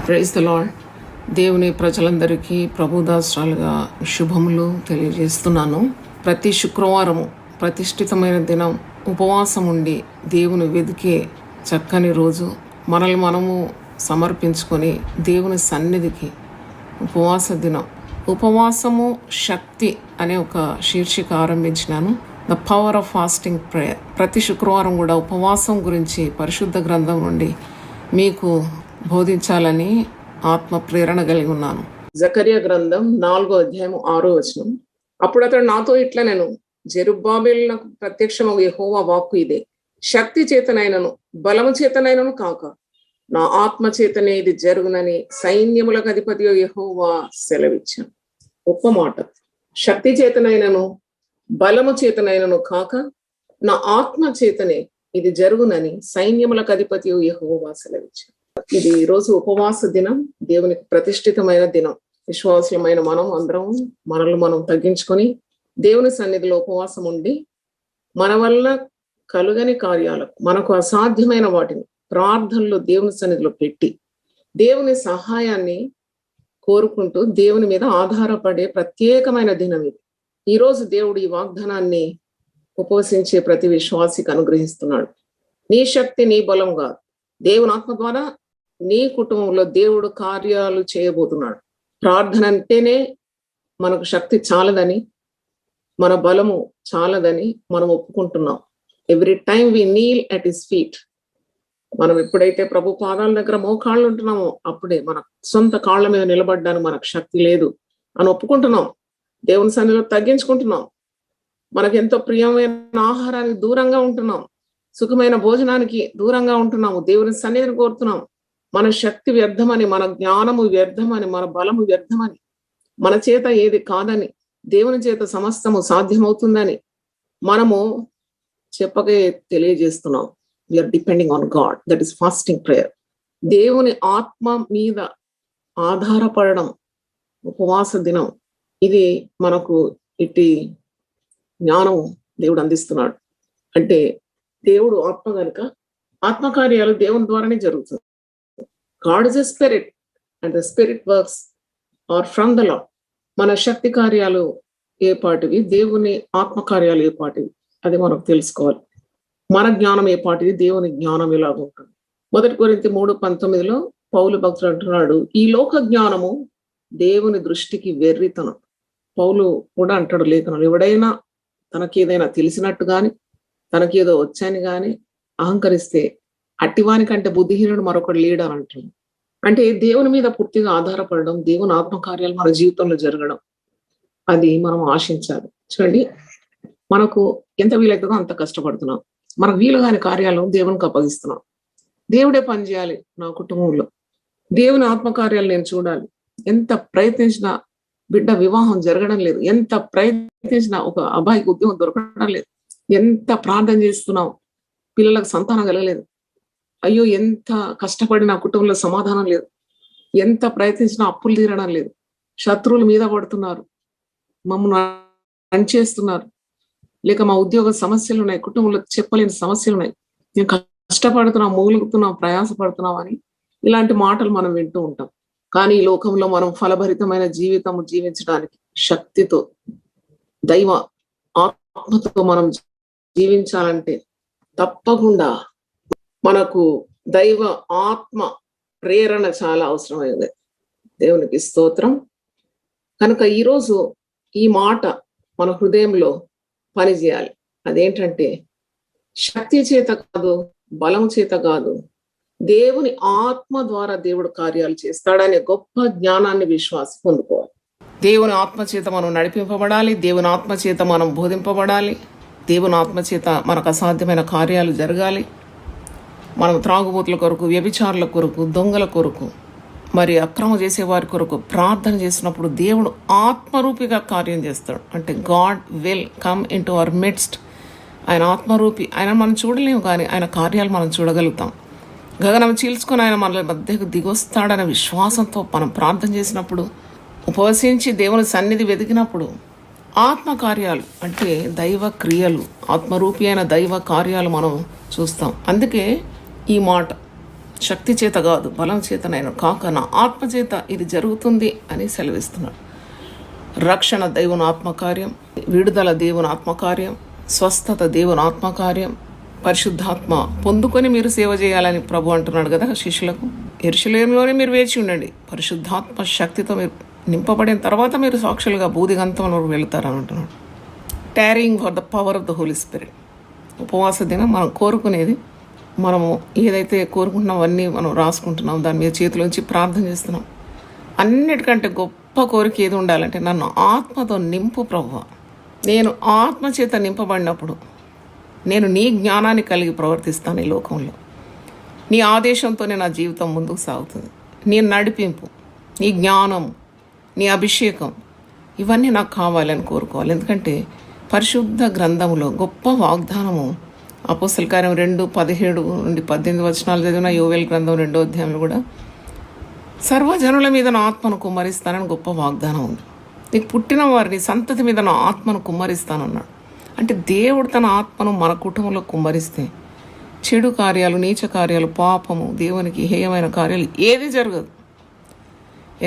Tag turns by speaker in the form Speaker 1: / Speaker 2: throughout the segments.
Speaker 1: Praise the lord. దేవుని ప్రజలందరికీ ప్రభుదాస్రాలుగా శుభములు తెలియజేస్తున్నాను. ప్రతి శుక్రవారము ప్రతిష్ఠితమైన దినం ఉపవాసం ఉండి దేవుని వెదికే చక్కని రోజు. మనల్ని మనము సమర్పించుకొని దేవుని సన్నిధికి ఉపవాస దినం. ఉపవాసము శక్తి అనే ఒక శీర్షిక ఆరంభించినాను. The power of fasting prayer. ప్రతి శుక్రవారం కూడా ఉపవాసం గురించి పరిశుద్ధ గ్రంథం నుండి మీకు బోధించాలని ఆత్మ ప్రేరణ కలిగి ఉన్నాను. జకర్యా గ్రంథం 4వ అధ్యాయం 6వ వచనం. అప్పుడు అతడు నాతో ఇట్లా, నేను జెరుబ్బాబెలునకు ప్రత్యక్షమగు యెహోవా వాక్కు ఇదే, శక్తి చేతనైనను బలము చేతనైనను కాక నా ఆత్మ చేతనే ఇది జరుగునని సైన్యములకు అధిపతి యెహోవా సెలవిచ్చాను. గొప్ప మాట. శక్తి చేతనైనను బలము చేతనైనను కాక నా ఆత్మ చేతనే ఇది జరుగునని సైన్యములకు అధిపతి యెహోవా సెలవిచ్చాను. ఇది ఈరోజు ఉపవాస దినం, దేవునికి ప్రతిష్ఠితమైన దినం. విశ్వాసమైన మనం అందరం మనల్ని మనం తగ్గించుకొని దేవుని సన్నిధిలో ఉపవాసం ఉండి మన వల్ల కలుగని కార్యాలకు, మనకు అసాధ్యమైన వాటిని ప్రార్థనలో దేవుని సన్నిధిలో పెట్టి దేవుని సహాయాన్ని కోరుకుంటూ దేవుని మీద ఆధారపడే ప్రత్యేకమైన దినం ఇది. ఈరోజు దేవుడు ఈ వాగ్దానాన్ని ఉపవసించే ప్రతి విశ్వాసికి అనుగ్రహిస్తున్నాడు. నీ శక్తి నీ బలం కాదు, దేవుని ఆత్మ ద్వారా నీ కుటుంబంలో దేవుడు కార్యాలు చేయబోతున్నాడు. ప్రార్థన అంటేనే మనకు శక్తి చాలదని, మన బలము చాలదని మనం ఒప్పుకుంటున్నాం. Every time we kneel at his feet. మనం ఎప్పుడైతే ప్రభు పాదాల దగ్గర మోకాళ్ళు ఉంటున్నామో అప్పుడే మన సొంత కాళ్ళ మీద నిలబడ్డానికి మనకు శక్తి లేదు అని ఒప్పుకుంటున్నాం. దేవుని సన్నిధిలో తగ్గించుకుంటున్నాం. మనకు ఎంతో ప్రియమైన ఆహారానికి దూరంగా ఉంటున్నాం, సుఖమైన భోజనానికి దూరంగా ఉంటున్నాము. దేవుని సన్నిధిని కోరుతున్నాం. మన శక్తి వ్యర్థమని, మన జ్ఞానము వ్యర్థమని, మన బలము వ్యర్థమని, మన చేత ఏది కాదని, దేవుని చేత సమస్తము సాధ్యమవుతుందని మనము చెప్పకే తెలియజేస్తున్నాం. We're depending on God. That is fasting prayer. దేవుని ఆత్మ మీద ఆధారపడడం ఉపవాస దినం. ఇది మనకు ఇట్టి జ్ఞానం దేవుడు అందిస్తున్నాడు. అంటే దేవుడు ఆత్మ కనుక ఆత్మకార్యాలు దేవుని ద్వారానే జరుగుతుంది. God is a spirit and the spirit works are from the Lord. మన శక్తి కార్యాలు ఏ పాటివి, దేవుని ఆత్మ కార్యాలు ఏ పాటివి, అది మనకు తెలుసుకోవాలి. మన జ్ఞానం ఏ పాటిది, దేవుని జ్ఞానం ఎలాగ ఉంటుంది. 1 కొరింథీ 3:19 పౌలు భక్తుడు అంటున్నాడు, ఈ లోక జ్ఞానము దేవుని దృష్టికి వెర్రితనం. పౌలు కూడా అంటాడు లేఖనంలో, ఎవడైనా తనకేదైనా తెలిసినట్టు గాని తనకేదో వచ్చని గాని అహంకరిస్తే అట్టివానికంటే బుద్ధిహీనుడు మరొకడు లేడు అని అంటాడు. అంటే దేవుని మీద పూర్తిగా ఆధారపడడం, దేవుని ఆత్మకార్యాలు మన జీవితంలో జరగడం, అది మనం ఆశించాలి. చూడండి, మనకు ఎంత వీలవుతుందో అంత కష్టపడుతున్నాం. మనకు వీలు కాని కార్యాలు దేవునికి అప్పగిస్తున్నాం. దేవుడే పని చేయాలి నా కుటుంబంలో, దేవుని ఆత్మకార్యాలు నేను చూడాలి. ఎంత ప్రయత్నించినా బిడ్డ వివాహం జరగడం లేదు, ఎంత ప్రయత్నించినా ఒక అబ్బాయికి ఉద్యోగం దొరకడం లేదు, ఎంత ప్రార్థన చేస్తున్నాం పిల్లలకు సంతానం కలగలేదు, అయ్యో ఎంత కష్టపడి నా కుటుంబంలో సమాధానం లేదు, ఎంత ప్రయత్నించినా అప్పులు తీరడం లేదు, శత్రువుల మీద పడుతున్నారు, మమ్మల్ని అణిచేస్తున్నారు, లేక మా ఉద్యోగ సమస్యలు ఉన్నాయి, కుటుంబంలో చెప్పలేని సమస్యలు ఉన్నాయి, నేను కష్టపడుతున్నాం, మూలుగుతున్నాం, ప్రయాసపడుతున్నాం అని ఇలాంటి మాటలు మనం వింటూ ఉంటాం. కానీ ఈ లోకంలో మనం ఫలభరితమైన జీవితం జీవించడానికి శక్తితో, దైవ ఆత్మతో మనం జీవించాలంటే తప్పకుండా మనకు దైవ ఆత్మ ప్రేరణ చాలా అవసరమైంది. దేవునికి స్తోత్రం. కనుక ఈరోజు ఈ మాట మన హృదయంలో పనిచేయాలి. అదేంటంటే, శక్తి చేత కాదు, బలం చేత కాదు, దేవుని ఆత్మ ద్వారా దేవుడు కార్యాలు చేస్తాడనే గొప్ప జ్ఞానాన్ని విశ్వాసం పొందుకోవాలి. దేవుని ఆత్మ చేత మనం నడిపింపబడాలి, దేవుని ఆత్మ చేత మనం బోధింపబడాలి, దేవుని ఆత్మ చేత మనకు అసాధ్యమైన కార్యాలు జరగాలి. మనం త్రాగుబోతుల కొరకు, వ్యభిచారుల కొరకు, దొంగల కొరకు, మరి అక్రమం చేసే వారి కొరకు ప్రార్థన చేసినప్పుడు దేవుడు ఆత్మరూపిగా కార్యం చేస్తాడు. అంటే God will come in to our midst. ఆయన ఆత్మరూపి. ఆయన మనం చూడలేము కానీ ఆయన కార్యాలు మనం చూడగలుగుతాం. గగనం చీల్చుకొని ఆయన మన మధ్యకు దిగొస్తాడనే విశ్వాసంతో మనం ప్రార్థన చేసినప్పుడు, ఉపవసించి దేవుని సన్నిధి వెతికినప్పుడు ఆత్మ కార్యాలు అంటే దైవ క్రియలు, ఆత్మరూపి అయిన దైవ కార్యాలు మనం చూస్తాం. అందుకే ఈ మాట శక్తి చేత కాదు బలం చేతనైన కాక నా ఆత్మ చేత ఇది జరుగుతుంది అని సెలవిస్తున్నాడు. రక్షణ దేవుని ఆత్మకార్యం, విడుదల దేవుని ఆత్మకార్యం, స్వస్థత దేవుని ఆత్మకార్యం, పరిశుద్ధాత్మ పొందుకొని మీరు సేవ చేయాలని ప్రభు అంటున్నాడు కదా శిష్యులకు. యెరూషలేములోనే మీరు వేచి ఉండండి, పరిశుద్ధాత్మ శక్తితో మీరు నింపబడిన తర్వాత మీరు సాక్షులుగా బూదిగంతంలో వెళుతారని అంటున్నాడు. Tarrying for the power of the holy spirit. ఉపవాస దినం మనం కోరుకునేది, మనము ఏదైతే కోరుకుంటున్నాం అవన్నీ మనం రాసుకుంటున్నాం, దాని మీద చేతిలోంచి ప్రార్థన చేస్తున్నాం. అన్నిటికంటే గొప్ప కోరిక ఏది ఉండాలంటే, నన్ను ఆత్మతో నింపు ప్రభువా. నేను ఆత్మ చేత నింపబడినప్పుడు నేను నీ జ్ఞానాన్ని కలిగి ప్రవర్తిస్తాను ఈ లోకంలో. నీ ఆదేశంతోనే నా జీవితం ముందుకు సాగుతుంది. నీ నడిపింపు, నీ జ్ఞానం, నీ అభిషేకం ఇవన్నీ నాకు కావాలని కోరుకోవాలి. ఎందుకంటే పరిశుద్ధ గ్రంథములో గొప్ప వాగ్దానము అపోస్తల కార్యం 2:17-18 చదివిన యోవేల్ గ్రంథం 2వ అధ్యాయంలో కూడా సర్వజనుల మీద నా ఆత్మను కుమ్మరిస్తానని గొప్ప వాగ్దానం ఉంది. నీకు పుట్టిన వారిని సంతతి మీద నా ఆత్మను కుమ్మరిస్తానన్నాడు. అంటే దేవుడు తన ఆత్మను మన కుటుంబంలో కుమ్మరిస్తే చెడు కార్యాలు, నీచ కార్యాలు, పాపము, దేవునికి హేయమైన కార్యాలు ఏది జరగదు.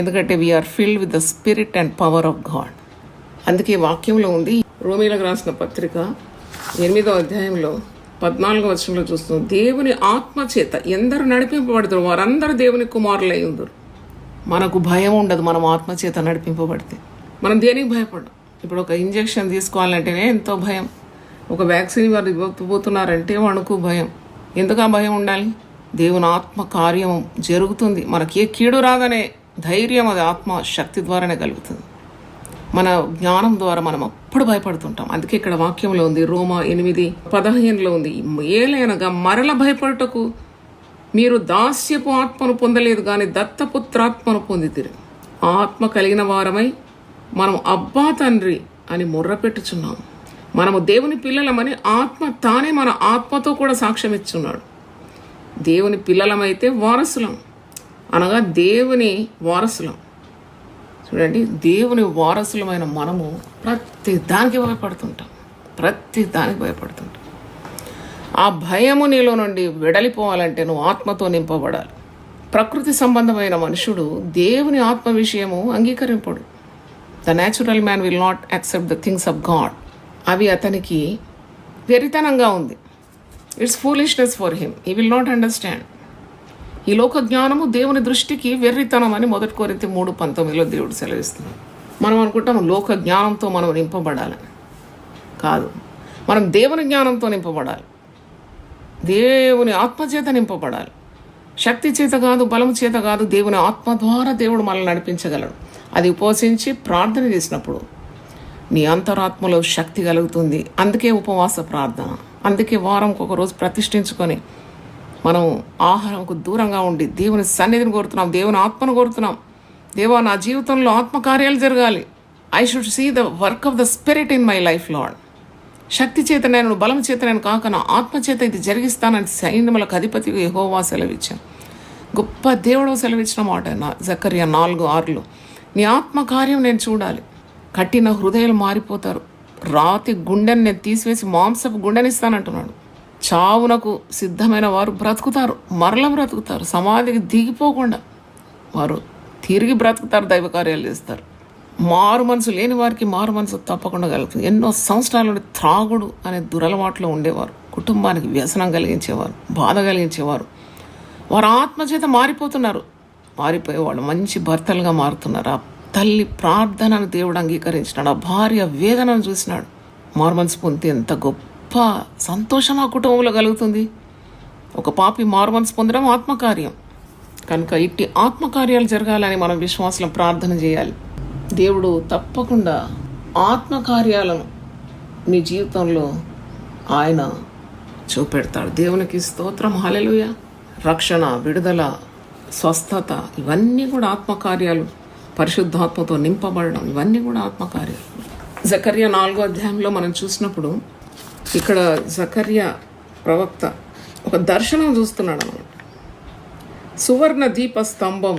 Speaker 1: ఎందుకంటే we're filled with the spirit and power of God. అందుకే వాక్యంలో ఉంది, రోమీలకు రాసిన పత్రిక 8వ అధ్యాయంలో 14వ వచనంలో చూస్తున్నాం, దేవుని ఆత్మ చేత ఎందరు నడిపింపబడతారు వారందరూ దేవుని కుమారులై ఉందరు. మనకు భయం ఉండదు మనం ఆత్మ చేత నడిపింపబడితే. మనం దేనికి భయపడం? ఇప్పుడు ఒక ఇంజెక్షన్ తీసుకోవాలంటేనే ఎంతో భయం, ఒక వ్యాక్సిన్ వారు ఇవ్వకపోతున్నారంటే వణుకు భయం. ఎందుకు ఆ భయం ఉండాలి? దేవుని ఆత్మ కార్యం జరుగుతుంది, మనకి ఏ కీడు రాదనే ధైర్యం అది ఆత్మ శక్తి ద్వారానే కలుగుతుంది. మన జ్ఞానం ద్వారా మనం అప్పుడు భయపడుతుంటాం. అందుకే ఇక్కడ వాక్యంలో ఉంది, రోమా 8:15 ఉంది, ఏలైనగా మరల భయపడుటకు మీరు దాస్యపు ఆత్మను పొందలేదు కానీ దత్తపుత్రాత్మను పొందితిరి. ఆత్మ కలిగిన వారమై మనం అబ్బా తండ్రి అని మొర్రపెట్టుచున్నాము. మనము దేవుని పిల్లలమని ఆత్మ తానే మన ఆత్మతో కూడా సాక్ష్యం ఇచ్చున్నాడు. దేవుని పిల్లలమైతే వారసులం, అనగా దేవుని వారసులం. చూడండి, దేవుని వారసులమైన మనము ప్రతి దానికి భయపడుతుంటాం. ఆ భయము నీలో నుండి వెడలిపోవాలంటే నువ్వు ఆత్మతో నింపబడాలి. ప్రకృతి సంబంధమైన మనుషుడు దేవుని ఆత్మ విషయము అంగీకరింపడు. The natural man will not accept the things of God. అవి అతనికి వెరితనంగా ఉంది. It's foolishness for him, he will not understand. ఈ లోక జ్ఞానము దేవుని దృష్టికి వెర్రితనం అని 1 కొరింథీ 3:19 దేవుడు సెలవిస్తున్నాడు. మనం అనుకుంటాం లోక జ్ఞానంతో మనం నింపబడాలని. కాదు, మనం దేవుని జ్ఞానంతో నింపబడాలి, దేవుని ఆత్మచేత నింపబడాలి. శక్తి చేత కాదు, బలం చేత కాదు, దేవుని ఆత్మ ద్వారా దేవుడు మనల్ని నడిపించగలడు. అది ఉపవసించి ప్రార్థన చేసినప్పుడు నీ అంతరాత్మలో శక్తి కలుగుతుంది. అందుకే ఉపవాస ప్రార్థన, అందుకే వారంకి ఒక రోజు ప్రతిష్ఠించుకొని మనం ఆహారంకు దూరంగా ఉండి దేవుని సన్నిధిని కోరుతున్నాం, దేవుని ఆత్మను కోరుతున్నాం. దేవా, నా జీవితంలో ఆత్మకార్యాలు జరగాలి. I should see the work of the spirit in my life Lord. శక్తి చేత నేను, బలం చేత నేను కాక నా ఆత్మ చేత ఇది జరిగిస్తానని సైన్యములకు అధిపతి యెహోవా సెలవిచ్చాను. గొప్ప దేవుడు సెలవిచ్చిన మాట జకర్యా 4:6. నీ ఆత్మకార్యం నేను చూడాలి. కట్టిన హృదయాలు మారిపోతారు, రాతి గుండెని నేను తీసివేసి మాంసపు గుండెనిస్తానంటున్నాడు. చావునకు సిద్ధమైన వారు బ్రతుకుతారు, మరల బ్రతుకుతారు. సమాధికి దిగిపోకుండా వారు తిరిగి బ్రతుకుతారు, దైవ కార్యాలు చేస్తారు. మారు మనసు లేని వారికి మారు మనసు తప్పకుండా కలుగుతుంది. ఎన్నో సంవత్సరాల నుండి త్రాగుడు అనే దురలవాట్లో ఉండేవారు, కుటుంబానికి వ్యసనం కలిగించేవారు, బాధ కలిగించేవారు, వారు ఆత్మచేత మారిపోతున్నారు. మారిపోయే వాళ్ళు మంచి భర్తలుగా మారుతున్నారు. ఆ తల్లి ప్రార్థనను దేవుడు అంగీకరించినాడు, ఆ భార్య వేదనను చూసినాడు. మారు మనసు పొందితే ఎంత గొప్ప సంతోషం ఆ కుటుంబంలో కలుగుతుంది. ఒక పాపి మారు మనసు పొందడం ఆత్మకార్యం కనుక ఇట్టి ఆత్మకార్యాలు జరగాలని మనం విశ్వాసం ప్రార్థన చేయాలి. దేవుడు తప్పకుండా ఆత్మకార్యాలను నీ జీవితంలో ఆయన చూపెడతాడు. దేవునికి స్తోత్రం, హల్లెలూయా. రక్షణ, విడుదల, స్వస్థత ఇవన్నీ కూడా ఆత్మకార్యాలు. పరిశుద్ధాత్మతో నింపబడడం ఇవన్నీ కూడా ఆత్మకార్యాలు. జకర్యా 4వ అధ్యాయంలో మనం చూసినప్పుడు ఇక్కడ జకర్యా ప్రవక్త ఒక దర్శనం చూస్తున్నాడు అన్నమాట. సువర్ణ దీప స్తంభం,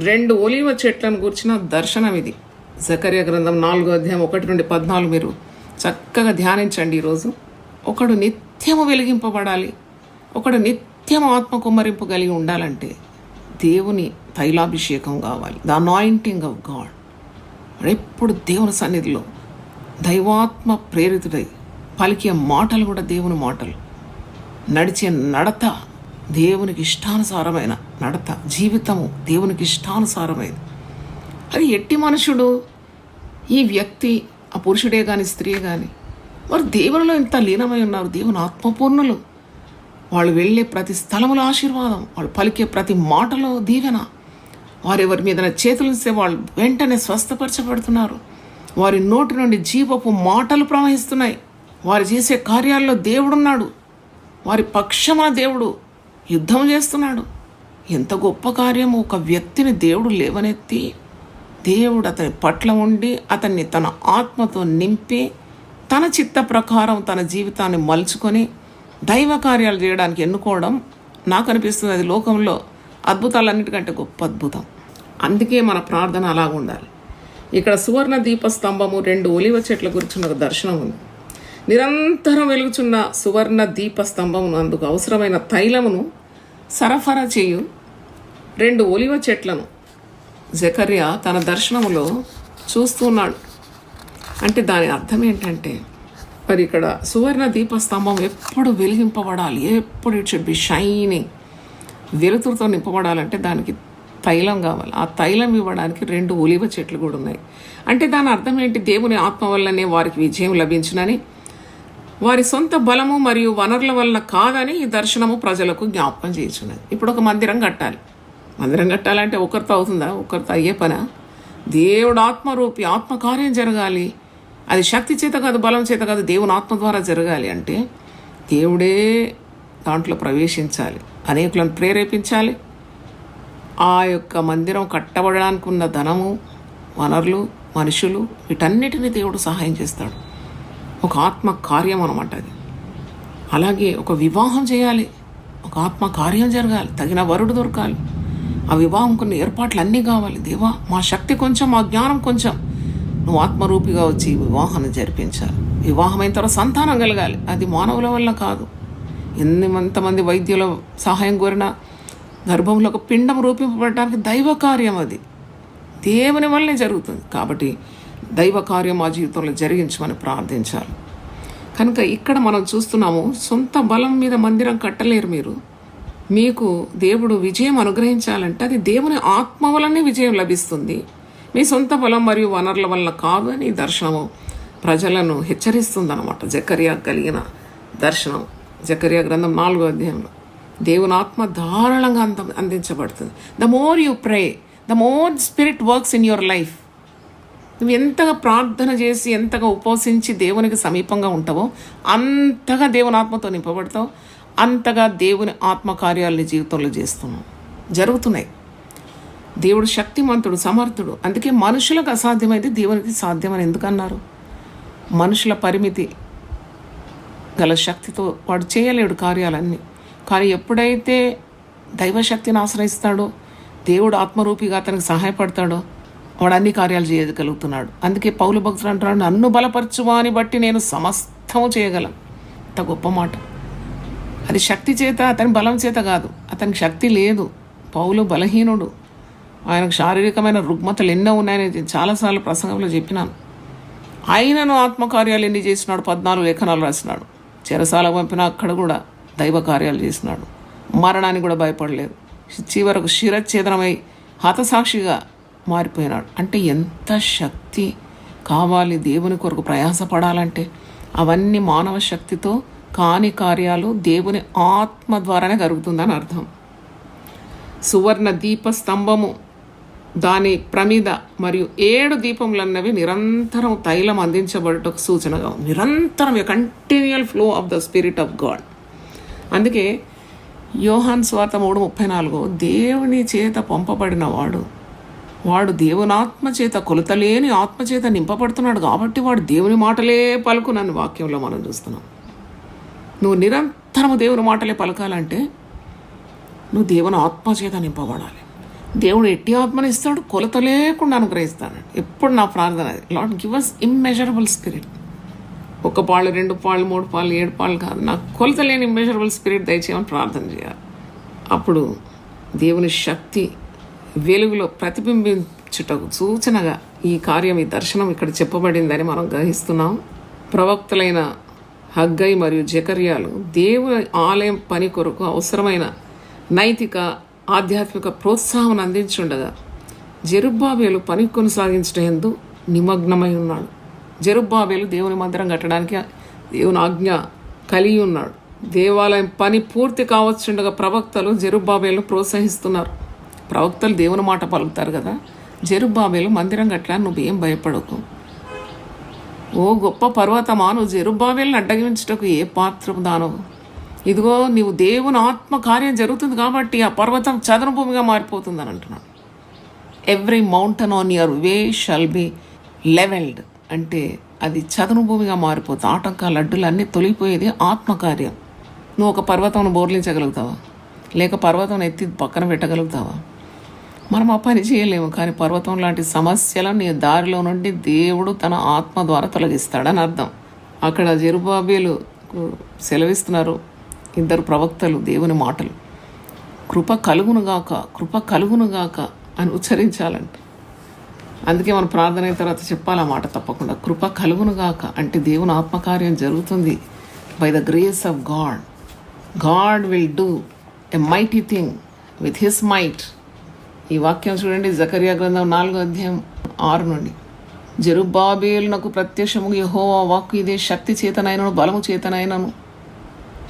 Speaker 1: 2 ఒలీవ చెట్లను గూర్చిన దర్శనం ఇది. జకర్యా గ్రంథం 4వ అధ్యాయం 1-14 మీరు చక్కగా ధ్యానించండి ఈరోజు. ఒకడు నిత్యము వెలిగింపబడాలి, ఒకడు నిత్య నిత్యం ఆత్మ కుమ్మరింపు కలిగి ఉండాలంటే దేవుని తైలాభిషేకం కావాలి. The anointing of God. ఎప్పుడు దేవుని సన్నిధిలో దైవాత్మ ప్రేరితుడై పలికే మాటలు కూడా దేవుని మాటలు, నడిచే నడత దేవునికి ఇష్టానుసారమైన నడత, జీవితము దేవునికి ఇష్టానుసారమైన. అది ఎట్టి మనుషుడు ఈ వ్యక్తి, ఆ పురుషుడే కానీ స్త్రీయే కానీ, వారు దేవునిలో ఇంత లీనమై ఉన్నారు. దేవుని ఆత్మపూర్ణులు. వాళ్ళు వెళ్ళే ప్రతి స్థలములో ఆశీర్వాదం, వాళ్ళు పలికే ప్రతి మాటలో దీవెన. వారెవరి మీద చేతులు ఇస్తే వాళ్ళు వెంటనే స్వస్థపరచబడుతున్నారు. వారి నోటి నుండి జీవపు మాటలు ప్రవహిస్తున్నాయి. వారు చేసే కార్యాల్లో దేవుడున్నాడు. వారి పక్షమున దేవుడు యుద్ధం చేస్తున్నాడు. ఎంత గొప్ప కార్యము! ఒక వ్యక్తిని దేవుడు లేవనెత్తి, దేవుడు అతని పట్ల ఉండి అతన్ని తన ఆత్మతో నింపి తన చిత్త ప్రకారం తన జీవితాన్ని మలుచుకొని దైవ కార్యాలు చేయడానికి ఎన్నుకోవడం నాకు అనిపిస్తుంది అది లోకంలో అద్భుతాలన్నిటికంటే గొప్ప అద్భుతం. అందుకే మన ప్రార్థన అలాగ ఉండాలి. ఇక్కడ సువర్ణ దీపస్తంభము, 2 ఒలివ చెట్ల గురించి ఒక దర్శనం ఉంది. నిరంతరం వెలుగుచున్న సువర్ణ దీపస్తంభమును, అందుకు అవసరమైన తైలమును సరఫరా చేయు 2 ఒలివ చెట్లను జకర్యా తన దర్శనములో చూస్తున్నాడు. అంటే దాని అర్థం ఏంటంటే, మరి ఇక్కడ సువర్ణ దీపస్తంభం ఎప్పుడు వెలిగింపబడాలి, ఎప్పుడు ఇట్ షుడ్ బి షైనింగ్, వెలుతురుతో నింపబడాలంటే దానికి తైలం కావాలి. ఆ తైలం ఇవ్వడానికి 2 ఒలివ చెట్లు కూడా ఉన్నాయి. అంటే దాని అర్థం ఏంటి? దేవుని ఆత్మ వల్లనే వారికి విజయం లభించునని, వారి సొంత బలము మరియు వనరుల వల్ల కాదని ఈ దర్శనము ప్రజలకు జ్ఞాపకం చేయించున్నది. ఇప్పుడు ఒక మందిరం కట్టాలి. మందిరం కట్టాలంటే ఒకరితో అవుతుందా? ఒకరితో అయ్యే పనా? దేవుడు ఆత్మరూపి, ఆత్మకార్యం జరగాలి. అది శక్తి చేత కాదు, బలం చేత కాదు, దేవుని ఆత్మ ద్వారా జరగాలి. అంటే దేవుడే దాంట్లో ప్రవేశించాలి, అనేకులను ప్రేరేపించాలి. ఆ యొక్క మందిరం కట్టబడడానికి ఉన్న ధనము, వనరులు, మనుషులు, వీటన్నిటిని దేవుడు సహాయం చేస్తాడు. ఒక ఆత్మ కార్యం అన్నమాట అది. అలాగే ఒక వివాహం చేయాలి, ఒక ఆత్మ కార్యం జరగాలి, తగిన వరుడు దొరకాలి. ఆ వివాహం కొన్ని ఏర్పాట్లు అన్నీ కావాలి. దేవా, మా శక్తి కొంచెం, మా జ్ఞానం కొంచెం, నువ్వు ఆత్మరూపిగా వచ్చి వివాహాన్ని జరిపించాలి. వివాహం అయిన తర్వాత సంతానం కలగాలి. అది మానవుల వల్ల కాదు. ఎంతమంది వైద్యుల సహాయం కోరినా గర్భంలో ఒక పిండం రూపింపబడడానికి దైవ కార్యం, అది దేవుని వల్లే జరుగుతుంది. కాబట్టి దైవ కార్యం మా జీవితంలో జరిగించమని ప్రార్థించాలి. కనుక ఇక్కడ మనం చూస్తున్నాము, సొంత బలం మీద మందిరం కట్టలేరు మీరు. మీకు దేవుడు విజయం అనుగ్రహించాలంటే అది దేవుని ఆత్మ వల్లనే విజయం లభిస్తుంది. మీ సొంత బలం మరియు వనరుల వల్ల కాదు అని దర్శనము ప్రజలను హెచ్చరిస్తుంది అన్నమాట. జకర్యా కలిగిన దర్శనం, జకర్యా గ్రంథం 4వ అధ్యాయంలో దేవుని ఆత్మ ధారాళంగా అందించబడుతుంది. The more you pray, the more spirit works in your life. నువ్వు ఎంతగా ప్రార్థన చేసి, ఎంతగా ఉపవసించి దేవునికి సమీపంగా ఉంటావో అంతగా దేవుని ఆత్మతో నింపబడతావు, అంతగా దేవుని ఆత్మకార్యాలని జీవితంలో చేస్తున్నావు, జరుగుతున్నాయి. దేవుడు శక్తిమంతుడు, సమర్థుడు. అందుకే మనుషులకు అసాధ్యమైతే దేవునికి సాధ్యమని ఎందుకన్నారు? మనుషుల పరిమితి గల శక్తితో వాడు చేయలేడు కార్యాలన్నీ. కానీ ఎప్పుడైతే దైవశక్తిని ఆశ్రయిస్తాడో, దేవుడు ఆత్మరూపిగా అతనికి సహాయపడతాడో, వాడు అన్ని కార్యాలు చేయగలుగుతున్నాడు. అందుకే పౌలు భక్తుడు అంటున్నాడు, నన్ను బలపరచువాని బట్టి నేను సమస్తము చేయగలను. అంత గొప్ప మాట. అది శక్తి చేత, అతని బలం చేత కాదు. అతనికి శక్తి లేదు. పౌలు బలహీనుడు. ఆయనకు శారీరకమైన రుగ్మతలు ఎన్నో ఉన్నాయని చాలాసార్లు ప్రసంగంలో చెప్పినాను. ఆయనను ఆత్మకార్యాలు ఎన్ని చేసినాడు? 14 లేఖనాలు రాసినాడు. చెరసాల పంపిన అక్కడ కూడా దైవ కార్యాలు చేసినాడు. మరణానికి కూడా భయపడలేదు. చివరకు శిరచ్ఛేదనమై హతసాక్షిగా మారిపోయినాడు. అంటే ఎంత శక్తి కావాలి దేవుని కొరకు ప్రయాసపడాలంటే. అవన్నీ మానవ శక్తితో కాని కార్యాలు దేవుని ఆత్మ ద్వారానే జరుగుతుందని అర్థం. సువర్ణ దీపస్తంభము, దాని ప్రమిద మరియు 7 దీపములన్నవి నిరంతరం తైలం అందించబడటకు సూచనగా ఉంది. నిరంతరం continual flow of the spirit of God. అందుకే యోహాను సువార్త 3:34 దేవుని చేత పంపబడిన వాడు దేవుని ఆత్మ చేత, కొలతలేని ఆత్మ చేత నింపబడుతున్నాడు. కాబట్టి వాడు దేవుని మాటలే పలుకునని వాక్యంలో మనం చూస్తున్నాం. నువ్వు నిరంతరము దేవుని మాటలే పలకాలంటే నువ్వు దేవుని ఆత్మ చేత నింపబడాలి. దేవుడు ఎట్టి ఆత్మని ఇస్తాడు, కొలత లేకుండా అనుగ్రహిస్తాడు. ఎప్పుడు నా ప్రార్థన అది, lord give us immeasurable spirit. 1 పాళ్ళు, 2 పాళ్ళు, 3 పాళ్ళు, 7 పాళ్ళు కాదు, నాకు కొలత లేని ఇమ్మెజరబుల్ స్పిరిట్ దయచేయమని ప్రార్థన చేయాలి. అప్పుడు దేవుని శక్తి వెలుగులో ప్రతిబింబించుటకు సూచనగా ఈ కార్యం, ఈ దర్శనం ఇక్కడ చెప్పబడిందని మనం గ్రహిస్తున్నాం. ప్రవక్తలైన హగ్గై మరియు జకర్యాలు దేవుని ఆలయం పని కొరకు అవసరమైన నైతిక ఆధ్యాత్మిక ప్రోత్సాహం అందించుండగా జెరుబ్బాబేలు పని కొనసాగించడం యందు నిమగ్నమై ఉన్నాడు. జెరుబ్బాబేలు దేవుని మందిరం కట్టడానికి దేవుని ఆజ్ఞ కలిగి ఉన్నాడు. దేవాలయం పని పూర్తి కావచ్చుండగా ప్రవక్తలు జెరుబ్బాబేలు ప్రోత్సహిస్తున్నారు. ప్రవక్తలు దేవుని మాట పలుకుతారు కదా. జెరుబ్బాబేలు మందిరం కట్టడానికి నువ్వేం భయపడకు, ఓ గొప్ప పర్వతమా, నువ్వు జెరుబ్బాబేలుని అడ్డగించుటకు ఏ పాత్రపు దానవు. ఇదిగో నీవు దేవుని ఆత్మ కార్యం జరుగుతుంది కాబట్టి ఆ పర్వతం చదన భూమిగా మారిపోతుందని అంటున్నాడు. Every mountain on your way shall be levelled అంటే అది చదను భూమిగా మారిపోతుంది. ఆటంకాలు అడ్డులు అన్నీ తొలిగిపోయేది ఆత్మకార్యం. నువ్వు ఒక పర్వతం బోర్లించగలుగుతావా, లేక పర్వతం ఎత్తి పక్కన పెట్టగలుగుతావా? మనం ఆ పని చేయలేము. కానీ పర్వతం లాంటి సమస్యలను నీ దారిలో నుండి దేవుడు తన ఆత్మ ద్వారా తొలగిస్తాడని అర్థం. అక్కడ జెరుబ్బాబేలు సెలవిస్తున్నారు ఇద్దరు ప్రవక్తలు దేవుని మాటలు. కృప కలుగునుగాక, కృప కలుగునుగాక అని ఉచ్చరించాలంట. అందుకే మనం ప్రార్థన అయిన తర్వాత చెప్పాలి ఆ మాట తప్పకుండా. కృప కలుగునుగాక అంటే దేవుని ఆత్మకార్యం జరుగుతుంది. By the grace of God, God will do a mighty thing with his might. ఈ వాక్యం చూడండి, జకర్యా గ్రంథం 4:6 నుండి. జెరుబ్బాబేలునకు ప్రత్యక్షము యెహోవా వాక్కు ఇదే, శక్తి చేతనైనను బలము చేతనైనను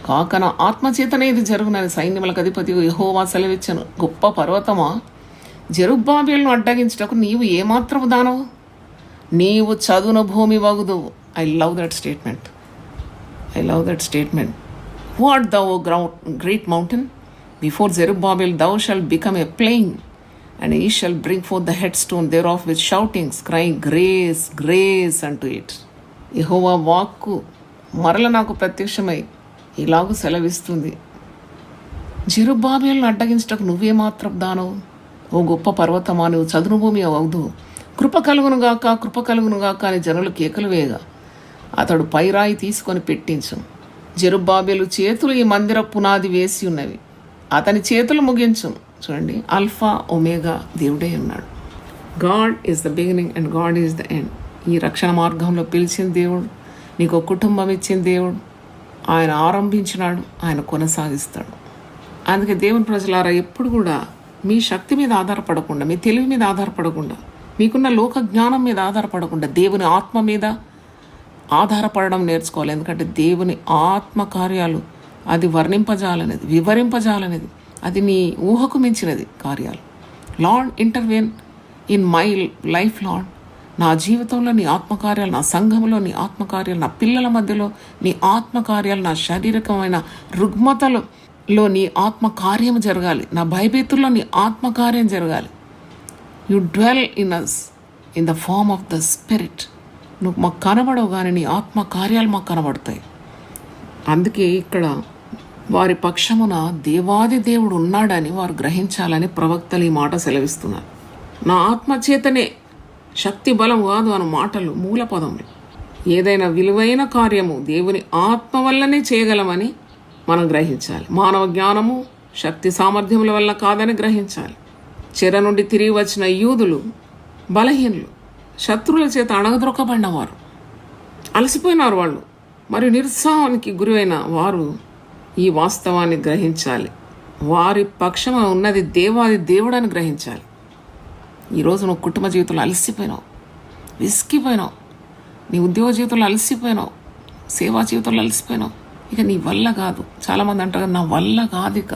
Speaker 1: కాకన ఆత్మచేతనే ఇది జరుగునని సైన్యములకు అధిపతి యెహోవా సెలవిచ్చను. గొప్ప పర్వతమా, జెరుబ్బాబేలును అడ్డగించుటకు నీవు ఏమాత్రము దానవు, నీవు చదును భూమి వగుదువు. I love that statement. What thou, O great mountain? Before Zerubbabel thou shalt become a plain, and he shall bring forth the headstone thereof with shoutings, crying, Grace, grace unto it. యెహోవా వాక్కు మరల నాకు ప్రత్యక్షమై ఇలాగూ సెలవిస్తుంది, జెరుబ్బాబేలును అడ్డగించటకు నువ్వేమాత్రం దానవు, ఓ గొప్ప పర్వతమా, నువ్వు చదును భూమి అవదు. కృప కలుగునుగాక, కృప కలుగునుగాక అని జనులు కేకలు వేయగా అతడు పైరాయి తీసుకొని పెట్టించు. జెరుబ్బాబేలు చేతులు ఈ మందిర పునాది వేసి ఉన్నవి, అతని చేతులు ముగించు. చూడండి, ఆల్ఫా ఒమేగా దేవుడే ఉన్నాడు. God is the beginning and God is the end. ఈ రక్షణ మార్గంలో పిలిచిన దేవుడు, నీకు ఒక కుటుంబం ఇచ్చిన దేవుడు, ఆయన ఆరంభించినాడు, ఆయన కొనసాగిస్తాడు. అందుకే దేవుని ప్రజలారా ఎప్పుడు కూడా మీ శక్తి మీద ఆధారపడకుండా, మీ తెలివి మీద ఆధారపడకుండా, మీకున్న లోక జ్ఞానం మీద ఆధారపడకుండా దేవుని ఆత్మ మీద ఆధారపడడం నేర్చుకోవాలి. ఎందుకంటే దేవుని ఆత్మ కార్యాలు అది వర్ణింపజాలనేది, వివరింపజాలనేది, అది నీ ఊహకు మించినది కార్యాలు. Lord intervene in my life lord. నా జీవితంలో నీ ఆత్మకార్యాలు, నా సంఘంలో నీ ఆత్మకార్యాలు, నా పిల్లల మధ్యలో నీ ఆత్మకార్యాలు, నా శారీరకమైన రుగ్మతలలో నీ ఆత్మకార్యం జరగాలి, నా భయభీతుల్లో నీ ఆత్మకార్యం జరగాలి. You dwell in us in the form of the spirit. నువ్వు మాకు కనబడవు కానీ నీ ఆత్మకార్యాలు మాకు కనబడతాయి. అందుకే ఇక్కడ వారి పక్షమున దేవాది దేవుడు ఉన్నాడని వారు గ్రహించాలని ప్రవక్తలు ఈ మాట సెలవిస్తున్నారు. నా ఆత్మచేతనే, శక్తి బలం కాదు అన్న మాటలు మూల పదములు. ఏదైనా విలువైన కార్యము దేవుని ఆత్మ వల్లనే చేయగలమని మనం గ్రహించాలి. మానవ జ్ఞానము, శక్తి సామర్థ్యముల వల్ల కాదని గ్రహించాలి. చెర నుండి తిరిగి వచ్చిన యూదులు బలహీనులు, శత్రువుల చేత అణగద్రొక్కబడినవారు, అలసిపోయినారు వాళ్ళు, మరియు నిరుత్సాహానికి గురైన వారు ఈ వాస్తవాన్ని గ్రహించాలి. వారి పక్షమున ఉన్నది దేవాది దేవుడని గ్రహించాలి. ఈరోజు నువ్వు కుటుంబ జీవితంలో అలసిపోయినావు, విసిగిపోయినావు, నీ ఉద్యోగ జీవితంలో అలసిపోయినావు, సేవా జీవితంలో అలసిపోయినావు. ఇక నీ వల్ల కాదు. చాలామంది అంటారు నా వల్ల కాదు, ఇక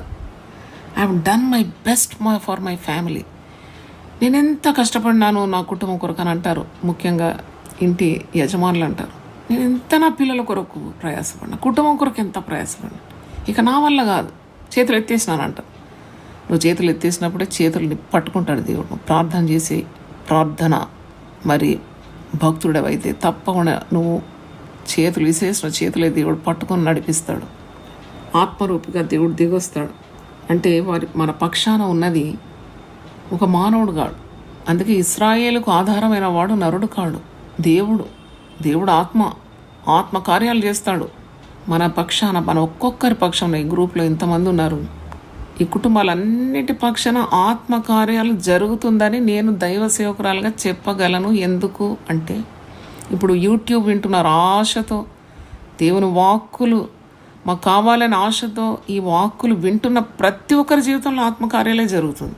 Speaker 1: I have done my best for my family. నేను ఎంత కష్టపడినాను నా కుటుంబం కొరకు అని అంటారు. ముఖ్యంగా ఇంటి యజమానులు అంటారు, నేను ఎంత నా పిల్లల కొరకు ప్రయాసపడినా, కుటుంబం కొరకు ఎంత ప్రయాసపడినా, ఇక నా వల్ల కాదు, చేతులు ఎత్తేసినానంట. నువ్వు చేతులు ఎత్తేసినప్పుడే చేతులని పట్టుకుంటాడు దేవుడు. ప్రార్థన చేసి, ప్రార్థన మరి భక్తుడవైతే తప్పకుండా నువ్వు చేతులు విసేసిన చేతులే దేవుడు పట్టుకొని నడిపిస్తాడు. ఆత్మరూపిగా దేవుడు దిగొస్తాడు. అంటే మన పక్షాన ఉన్నది ఒక మానవుడు కాడు. అందుకే ఇశ్రాయేలుకు ఆధారమైన వాడు నరుడు కాడు, దేవుడు ఆత్మ కార్యాలు చేస్తాడు మన పక్షాన. మన ఒక్కొక్కరి పక్షంలో ఈ గ్రూప్లో ఇంతమంది ఉన్నారు, ఈ కుటుంబాలన్నిటి పక్షాన ఆత్మకార్యాలు జరుగుతుందని నేను దైవ సేవకురాలుగా చెప్పగలను. ఎందుకు అంటే ఇప్పుడు యూట్యూబ్ వింటున్నారు ఆశతో, దేవుని వాక్కులు మాకు కావాలని ఆశతో ఈ వాక్కులు వింటున్న ప్రతి ఒక్కరి జీవితంలో ఆత్మకార్యాలే జరుగుతుంది.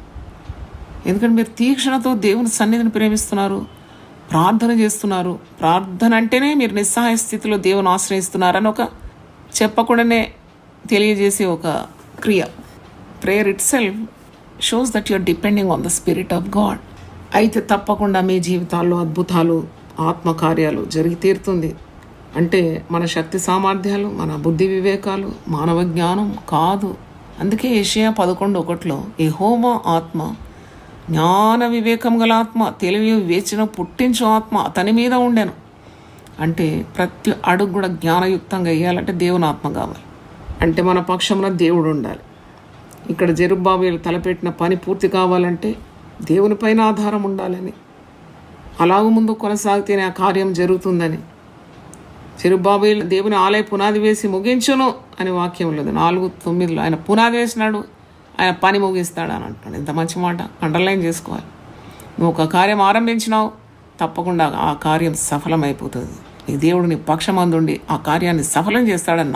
Speaker 1: ఎందుకంటే మీరు తీక్షణతో దేవుని సన్నిధిని ప్రేమిస్తున్నారు, ప్రార్థన చేస్తున్నారు. ప్రార్థన అంటేనే మీరు నిస్సహాయ స్థితిలో దేవుని ఆశ్రయిస్తున్నారని ఒక చెప్పకుండానే తెలియజేసే ఒక క్రియ. Prayer itself shows that you're depending on the spirit of God. అయితే తప్పకుండా మీ జీవితాల్లో అద్భుతాలు, ఆత్మకార్యాలు జరిగి తీరుతుంది. అంటే మన శక్తి సామర్థ్యాలు, మన బుద్ధి వివేకాలు, మానవ జ్ఞానం కాదు. అందుకే యెషయా 11:1 యెహోవా ఆత్మ, జ్ఞాన వివేకం గల ఆత్మ, తెలివి వివేచన పుట్టించు ఆత్మ అతని మీద ఉండెను. అంటే ప్రతి అడుగు కూడా జ్ఞానయుక్తంగా వేయాలంటే దేవుని ఆత్మ కావాలి. అంటే మన పక్షంలో దేవుడు ఉండాలి. ఇక్కడ జెరుబ్బాబేలు తలపెట్టిన పని పూర్తి కావాలంటే దేవుని పైన ఆధారం ఉండాలని, అలాగూ ముందు కొనసాగితేనే ఆ కార్యం జరుగుతుందని. జెరుబ్బాబేలు దేవుని ఆలయ పునాది వేసి ముగించును అని వాక్యం లేదు. 4:9 ఆయన పునాది వేసినాడు, ఆయన పని ముగిస్తాడు అని అంటున్నాడు. ఎంత మంచి మాట, అండర్లైన్ చేసుకోవాలి. నువ్వు ఒక కార్యం ఆరంభించినావు, తప్పకుండా ఆ కార్యం సఫలమైపోతుంది. నీ దేవుడు నీ పక్షమందుండి ఆ కార్యాన్ని సఫలం చేస్తాడని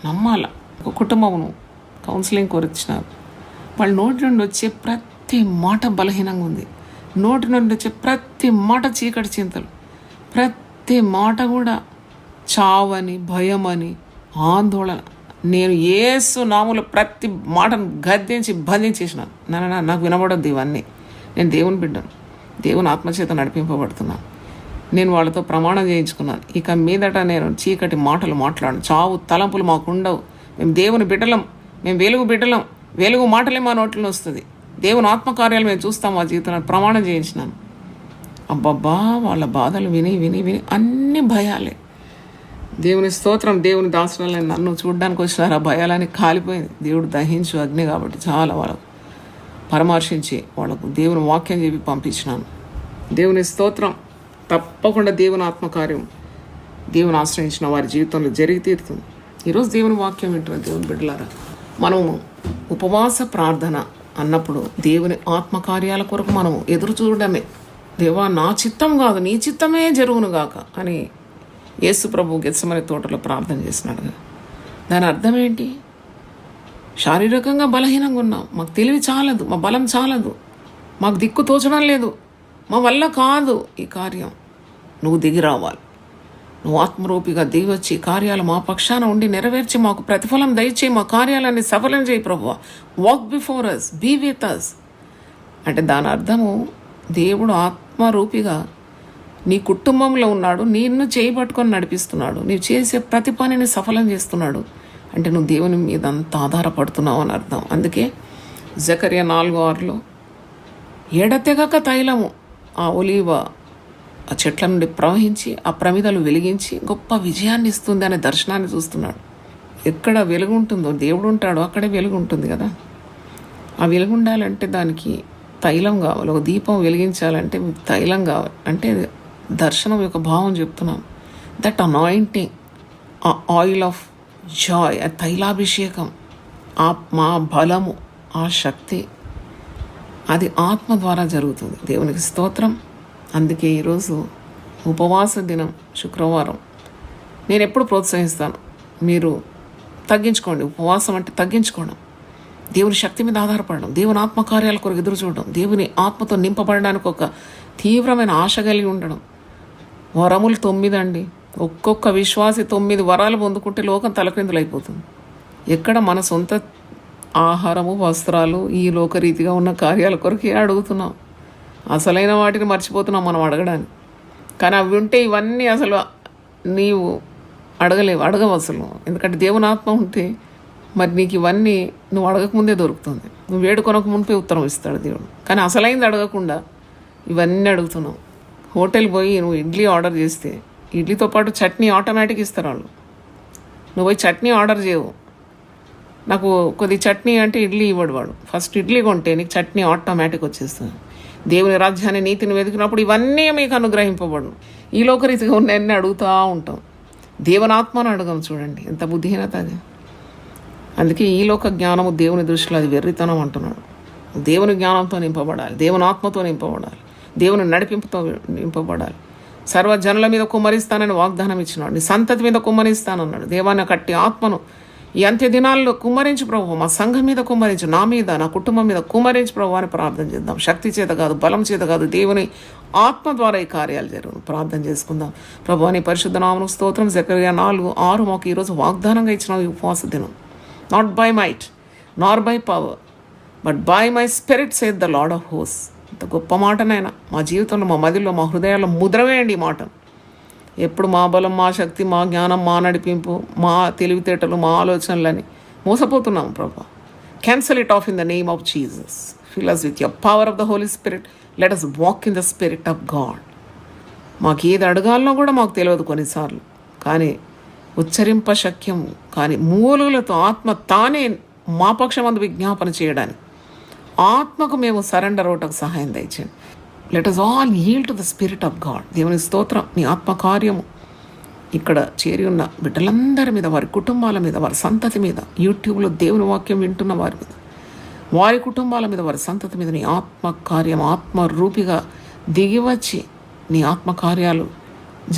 Speaker 1: నమ్మాల. ఒక కుటుంబమును కౌన్సిలింగ్ కోరిచ్చినారు. వాళ్ళ నోటి నుండి వచ్చే ప్రతి మాట బలహీనంగా ఉంది. నోటి నుండి వచ్చే ప్రతి మాట చీకటి చింతలు, ప్రతి మాట కూడా చావని, భయమని, ఆందోళన. నేను యేసు నామములో ప్రతి మాటను గద్దించి బంధించేసినాను. నాకు వినబడద్దు ఇవన్నీ. నేను దేవుని బిడ్డను, దేవుని ఆత్మచేత నడిపింపబడుతున్నాను. నేను వాళ్ళతో ప్రమాణం చేయించుకున్నాను. ఇక మీదట నేను చీకటి మాటలు మాట్లాడను, చావు తలంపులు మాకు ఉండవు. మేము దేవుని బిడ్డలం, మేము వెలుగు బిడ్డలం, వెలుగు మాటలే మా నోట్లో వస్తుంది. దేవుని ఆత్మకార్యాలు మేము చూస్తాం మా జీవితంలో ప్రమాణం చేయించినాను. అబ్బబ్బా, వాళ్ళ బాధలు విని విని విని అన్ని భయాలే. దేవుని స్తోత్రం. దేవుని దాసులని నన్ను చూడడానికి వచ్చినారు. ఆ భయాలని కాలిపోయింది. దేవుడు దహించు అగ్ని కాబట్టి చాలా వాళ్ళకు పరామర్శించి వాళ్ళకు దేవుని వాక్యం చెప్పి పంపించినాను. దేవుని స్తోత్రం. తప్పకుండా దేవుని ఆత్మకార్యం దేవుని ఆశ్రయించిన వారి జీవితంలో జరిగి తీరుతుంది. ఈరోజు దేవుని వాక్యం వింటున్న దేవుని బిడ్డలారా, మనము ఉపవాస ప్రార్థన అన్నప్పుడు దేవుని ఆత్మకార్యాల కొరకు మనం ఎదురు చూడడమే. దేవా, నా చిత్తం కాదు నీ చిత్తమే జరుగును గాక అని యేసు ప్రభు గెత్సెమనే తోటలో ప్రార్థన చేసినాడు. దాని అర్థం ఏంటి? శారీరకంగా బలహీనంగా ఉన్నాం, మాకు తెలివి చాలదు, మా బలం చాలదు, మాకు దిక్కు తోచడం లేదు, మా వల్ల కాదు ఈ కార్యం. నువ్వు దిగి రావాలి. నువ్వు ఆత్మరూపిగా దిగి వచ్చి కార్యాలు మా పక్షాన ఉండి నెరవేర్చి మాకు ప్రతిఫలం దయచేయి, మా కార్యాలన్నీ సఫలం చేయి ప్రభువా. Walk before us, be with us. అంటే దాని అర్థము దేవుడు ఆత్మరూపిగా నీ కుటుంబంలో ఉన్నాడు, నిన్ను చేయబట్టుకొని నడిపిస్తున్నాడు, నీవు చేసే ప్రతి పనిని సఫలం చేస్తున్నాడు. అంటే నువ్వు దేవుని మీద అంత ఆధారపడుతున్నావు అని అర్థం. అందుకే జకర్యా 4:6 ఎడతెగక తైలము ఆ ఒలీవ ఆ చెట్ల నుండి ప్రవహించి ఆ ప్రమిదలు వెలిగించి గొప్ప విజయాన్ని ఇస్తుంది అనే దర్శనాన్ని చూస్తున్నాడు. ఎక్కడ వెలుగు ఉంటుందో దేవుడు ఉంటాడో అక్కడే వెలుగు ఉంటుంది కదా. ఆ వెలుగు ఉండాలంటే దానికి తైలం కావాలి. ఒక దీపం వెలిగించాలంటే తైలం కావాలి. అంటే దర్శనం యొక్క భావం చెప్తున్నాను. దట్ అనాయింటింగ్, ఆ ఆయిల్ ఆఫ్ జాయ్, ఆ తైలాభిషేకం, ఆ మా బలము, ఆ శక్తి, అది ఆత్మ ద్వారా జరుగుతుంది. దేవునికి స్తోత్రం. అందుకే ఈరోజు ఉపవాస దినం శుక్రవారం. నేను ఎప్పుడు ప్రోత్సహిస్తాను, మీరు తగ్గించుకోండి. ఉపవాసం అంటే తగ్గించుకోవడం, దేవుని శక్తి మీద ఆధారపడడం, దేవుని ఆత్మకార్యాల కొరకు ఎదురు చూడడం, దేవుని ఆత్మతో నింపబడడానికి ఒక తీవ్రమైన ఆశ కలిగి ఉండడం. వరములు 9 అండి. ఒక్కొక్క విశ్వాసి 9 వరాలు పొందుకుంటే లోకం తలక్రిందులైపోతుంది. ఎక్కడ మన సొంత ఆహారము, వస్త్రాలు, ఈ లోకరీతిగా ఉన్న కార్యాల కొరకే అడుగుతున్నాం. అసలైన వాటిని మర్చిపోతున్నాం మనం అడగడానికి. కానీ అవి ఉంటే ఇవన్నీ అసలు నీవు అడగవు అసలు. ఎందుకంటే దేవుని ఆత్మ ఉంటే మరి నీకు ఇవన్నీ నువ్వు అడగకముందే దొరుకుతుంది. నువ్వు వేడుకొనక ముందే ఉత్తరం ఇస్తాడు దేవుడు. కానీ అసలైంది అడగకుండా ఇవన్నీ అడుగుతున్నావు. హోటల్ పోయి నువ్వు ఇడ్లీ ఆర్డర్ చేస్తే ఇడ్లీతో పాటు చట్నీ ఆటోమేటిక్ ఇస్తారు వాళ్ళు. నువ్వు పోయి చట్నీ ఆర్డర్ చేయవు, నాకు కొద్ది చట్నీ అంటే ఇడ్లీ ఇవ్వడు వాడు. ఫస్ట్ ఇడ్లీ కొంటే నీకు చట్నీ ఆటోమేటిక్ వచ్చేస్తుంది. దేవుని రాజ్యాన్ని, నీతిని వెతికినప్పుడు ఇవన్నీ మీకు అనుగ్రహింపబడు. ఈ లోకరీతిగా ఉన్నాయన్నీ అడుగుతూ ఉంటాం. దేవునాత్మను అడగం. చూడండి ఎంత బుద్ధిహీనత అది. అందుకే ఈ లోక జ్ఞానము దేవుని దృష్టిలో అది వెర్రితనం అంటున్నాడు. దేవుని జ్ఞానంతో నింపబడాలి, దేవుని ఆత్మతో నింపబడాలి, దేవుని నడిపింపుతో నింపబడాలి. సర్వజనుల మీద కుమ్మరిస్తానని వాగ్దానం ఇచ్చినాడు. నీ సంతతి మీద కుమ్మరిస్తానన్నాడు. దేవాన్ని కట్టి ఆత్మను ఈ అంత్య దినాల్లో కుమ్మరించి ప్రభు, మా సంఘం మీద కుమ్మరించి, నా మీద, నా కుటుంబం మీద కుమ్మరించి ప్రభు అని ప్రార్థన చేద్దాం. శక్తి చేత కాదు, బలం చేత కాదు, దేవుని ఆత్మ ద్వారా ఈ కార్యాలు జరుగును. ప్రార్థన చేసుకుందాం. ప్రభు అని పరిశుద్ధ నామమునకు స్తోత్రం. జకర్యా 4:6 మాకు ఈరోజు వాగ్దానంగా ఇచ్చిన ఈ ఉపవాస దినం. Not by might nor by power but by my spirit saith the lord of hosts. ఇంత గొప్ప మాటనైనా మా జీవితంలో, మా మదిలో, మా హృదయాల్లో ముద్రవేయండి ఈ మాటను. ఎప్పుడు మా బలం, మా శక్తి, మా జ్ఞానం, మా నడిపింపు, మా తెలివితేటలు, మా ఆలోచనలని మోసపోతున్నాం ప్రభా. Cancel it off in the name of Jesus. Fill us with your power of the holy spirit. Let us walk in the spirit of God. మాకు ఏది అడగాలనో కూడా మాకు తెలియదు కొన్నిసార్లు, కానీ ఉచ్చరింప శక్యం. కానీ మూలుగులతో ఆత్మ తానే మా పక్షమందు విజ్ఞాపన చేయడానికి ఆత్మకు మేము సరెండర్ అవటకు సహాయం దయచేయండి. Let us all yield to the spirit of God. దేవుని స్తోత్రం. నీ ఆత్మ కార్యము ఇక్కడ చేరి ఉన్న బిడ్డలందరి మీద, వారి కుటుంబాల మీద, వారి సంతతి మీద, యూట్యూబ్లో దేవుని వాక్యం వింటున్న వారి మీద, వారి కుటుంబాల మీద, వారి సంతతి మీద నీ ఆత్మ కార్యం ఆత్మరూపిగా దిగివచ్చి నీ ఆత్మ కార్యాలు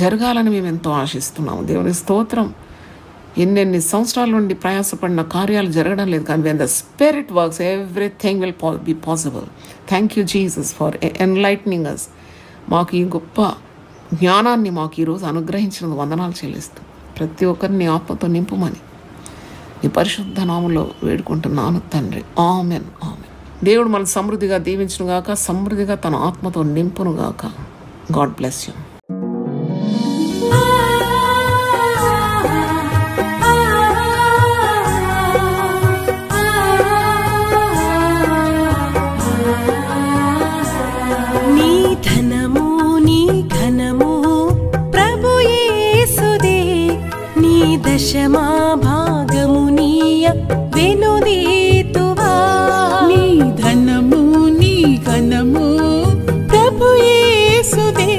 Speaker 1: జరగాలని మేము ఎంతో ఆశిస్తున్నాము. దేవుని స్తోత్రం. ఎన్నెన్ని సంవత్సరాల నుండి ప్రయాసపడిన కార్యాలు జరగడం లేదు, కానీ when the spirit works everything will be possible. Thank you Jesus for enlightening us. మాకు ఈ గొప్ప జ్ఞానాన్ని మాకు ఈరోజు అనుగ్రహించినందుకు వందనాలు చెల్లిస్తాం. ప్రతి ఒక్కరిని నీ ఆత్మతో నింపుమని నీ పరిశుద్ధ నామములో వేడుకుంటున్నాను తండ్రి. Amen, amen. దేవుడు మనం సమృద్ధిగా దీవించునుగాక, సమృద్ధిగా తన ఆత్మతో నింపునుగాక. God bless you.
Speaker 2: దశమా భాగమునీయ వెనుదీతువా.
Speaker 3: నీ ధనము నీ ఘనము ప్రభు యేసుదే.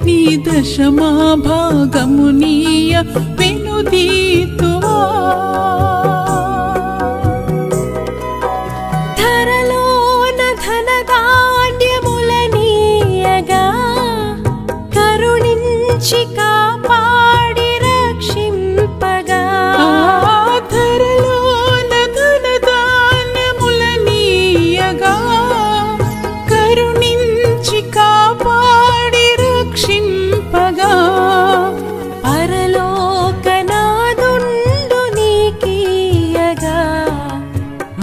Speaker 3: నీ దశమా భాగమునీయ వెనుదీతువా.
Speaker 2: ధరలోన ధనధాన్యములనీయగా కరుణించి కాపాడి రక్షింపగా.
Speaker 3: ధరలోన ధనధాన్యములనీయగా కరుణించి కాపాడి రక్షింపగా.
Speaker 2: పరలోకనాదుండు నీకీయగా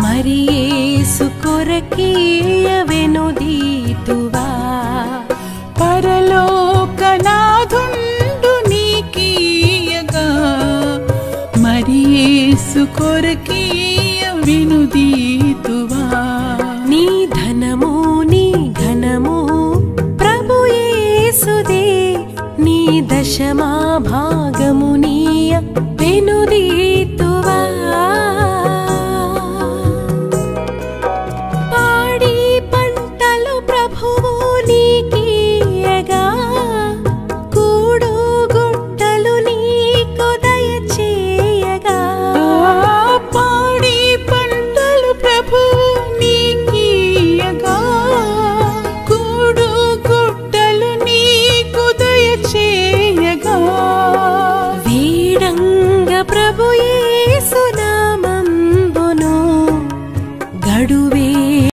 Speaker 2: మరి యేసు కొరకీయ వెనుదీతువా.
Speaker 3: పరలోకనాథుండు నీకీయగా మరి యేసు కొరకీయ వెనుదీతువా.